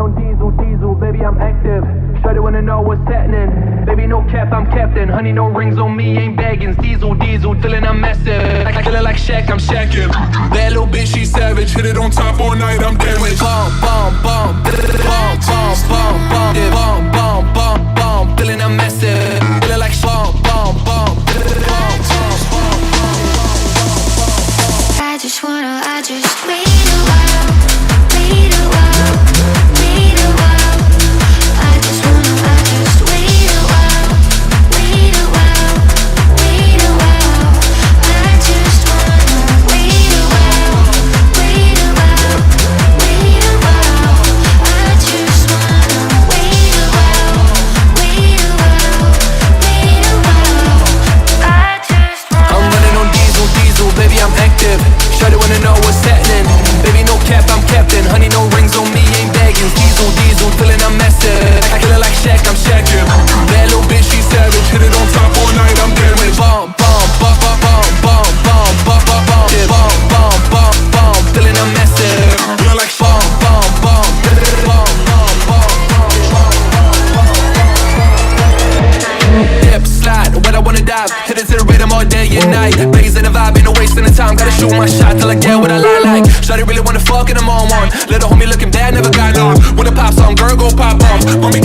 on diesel, diesel, baby, I'm active. Shawty wanna know what's happening. Baby, no cap, I'm captain. Honey, no rings on me, ain't baggins. Diesel, diesel, feeling I'm massive. I feel like Shaq, I'm Shaqin'. That little bitch, she savage. Hit it on top all night, I'm damaged. Bomb, bomb, bomb, bomb, bomb, bomb, bomb, bomb, bomb, bomb, bomb, feeling I'm massive. Feeling like bomb, bomb, bomb, bomb, bomb, bomb. I just wait a while, wait a while, wait a while. I just wait a while, wait a while, wait a while. I just wanna wait a while, wait a while, wait a while. I just wanna wait a while, wait a while, wait a while. I just wanna. I'm running on diesel, diesel, baby, I'm active. Shawty wanna know what's happening. Baby, no cap, I'm captain. Honey, no rings on me, ain't baggins. Diesel, diesel, feeling I'm massive. I feel like Shaq, I'm Shaqin'. That little bitch, she savage. Hit it on top all night, I'm damaged. Bomb, bomb, bomb, bomb, bomb, bomb, bomb, bomb, bomb, bomb, bomb, bomb, bomb, feeling I'm massive. Feeling like bomb, bomb, bomb, bomb, bomb, bomb. Dip, slide, when I wanna dive. Hit it to the rhythm all day and night. Raising the vibe, ain't no wasting the time. Gotta shoot my shot till I get what I like. Shawty really wanna fuck and I'm on one. Little homie looking bad, never got lost. When the pop song, girl go pop off. When we